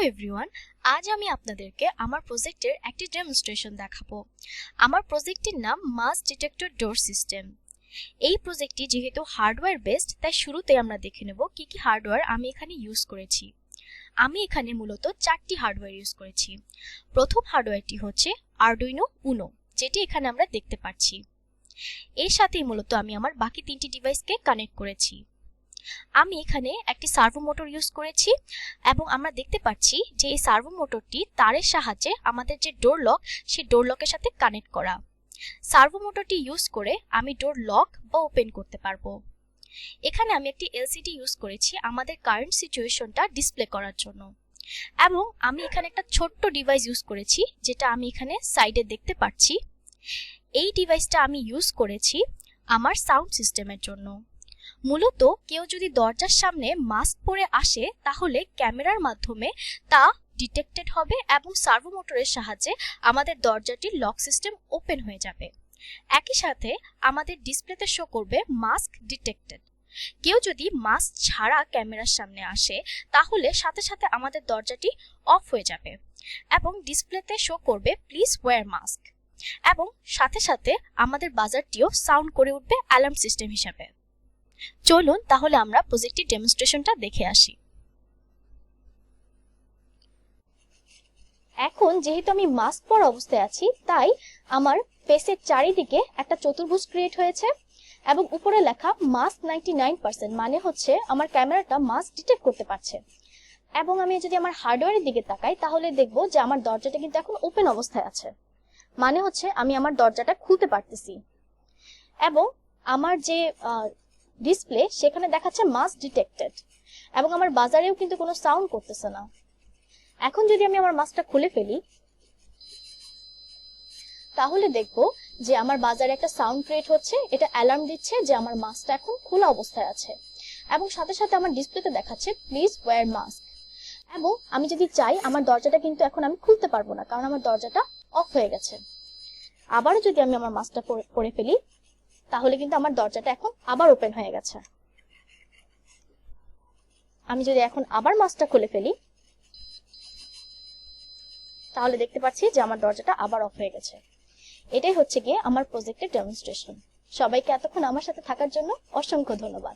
Everyone, আজ আমি আপনাদেরকে আমার প্রজেক্টের একটি ডেমনস্ট্রেশন দেখাবো। আমার প্রজেক্টটির নাম মাস ডিটেক্টর ডোর সিস্টেম। এই প্রজেক্টটি যেহেতু হার্ডওয়্যার বেসড, তাই শুরুতে আমরা দেখে নেব কি কি হার্ডওয়্যার আমি এখানে ইউজ করেছি। আমি এখানে মূলত 4টি হার্ডওয়্যার ইউজ করেছি। প্রথম হার্ডওয়্যারটি হচ্ছে আরডুইনো উনো, যেটি এখানে আমরা দেখতে পাচ্ছি। এর সাথেই মূলত আমি আমার বাকি 3টি ডিভাইসকে কানেক্ট করেছি। আমি এখানে একটি সার্ভো মোটর ইউজ করেছি এবং আমরা দেখতে পাচ্ছি যে এই সার্ভো মোটরটি তারের সাহায্যে আমাদের যে ডোর লক, সেই ডোর লকের সাথে কানেক্ট করা। সার্ভো মোটরটি ইউজ করে আমি ডোর লক বা ওপেন করতে পারবো। এখানে আমি একটি এলসিডি ইউজ করেছি আমাদের কারেন্ট সিচুয়েশনটা ডিসপ্লে করার জন্য, এবং আমি এখানে একটা ছোট্ট ডিভাইস ইউজ করেছি যেটা আমি এখানে সাইডে দেখতে পাচ্ছি। এই ডিভাইসটা আমি ইউজ করেছি আমার সাউন্ড সিস্টেমের জন্য। মূলত কেউ যদি দরজার সামনে মাস্ক পরে আসে, তাহলে ক্যামেরার মাধ্যমে তা ডিটেক্টেড হবে এবং সার্ভো মোটরের সাহায্যে আমাদের দরজাটির লক সিস্টেম ওপেন হয়ে যাবে। একই সাথে আমাদের ডিসপ্লেতে শো করবে মাস্ক ডিটেক্টেড। কেউ যদি মাস্ক ছাড়া ক্যামেরার সামনে আসে, তাহলে সাথে সাথে আমাদের দরজাটি অফ হয়ে যাবে এবং ডিসপ্লেতে শো করবে প্লিজ ওয়্যার মাস্ক, এবং সাথে সাথে আমাদের বাজারটিও সাউন্ড করে উঠবে অ্যালার্ম সিস্টেম হিসাবে। চলুন তাহলে আমরা প্রজেক্টটির ডেমনস্ট্রেশনটা দেখে আসি। এখন যেহেতু আমি মাস্ক পরা অবস্থায় আছি, তাই আমার ফেসের চারিদিকে একটা চতুর্ভুজ ক্রিয়েট হয়েছে এবং উপরে লেখা মাস্ক 99%, মানে হচ্ছে আমার ক্যামেরাটা মাস্ক ডিটেক্ট করতে পারছে। এবং আমি যদি আমার হার্ডওয়্যারের দিকে তাকাই, তাহলে দেখবো যে আমার দরজাটা কিন্তু এখন ওপেন অবস্থায় আছে, মানে হচ্ছে আমি আমার দরজাটা খুলতে পারতেছি। এবং আমার যে ডিসপ্লে, সেখানে দেখাচ্ছে মাস্ক ডিটেক্টেড, এবং আমার বাজারেও কিন্তু কোনো সাউন্ড করতেছে না। এখন যদি আমি আমার মাস্কটা খুলে ফেলি, তাহলে দেখবো যে আমার বাজারে একটা সাউন্ড ক্রিয়েট হচ্ছে, এটা অ্যালার্ম দিচ্ছে যে আমার মাস্কটা এখন খোলা অবস্থায় আছে, এবং সাথে সাথে আমার ডিসপ্লেতে দেখাচ্ছে প্লিজ ওয়্যার মাস্ক। এবং আমি যদি চাই, আমার দরজাটা কিন্তু এখন আমি খুলতে পারবো না, কারণ আমার দরজাটা অফ হয়ে গেছে। আবারও যদি আমি আমার মাস্কটা পরে ফেলি, তাহলে কিন্তু আমার দরজাটা এখন আবার ওপেন হয়ে গেছে। আমি যদি এখন আবার মাস্কটা খুলে ফেলি, তাহলে দেখতে পাচ্ছি যে আমার দরজাটা আবার অফ হয়ে গেছে। এটাই হচ্ছে গিয়ে আমার প্রজেক্টের ডেমনস্ট্রেশন। সবাইকে এতক্ষণ আমার সাথে থাকার জন্য অসংখ্য ধন্যবাদ।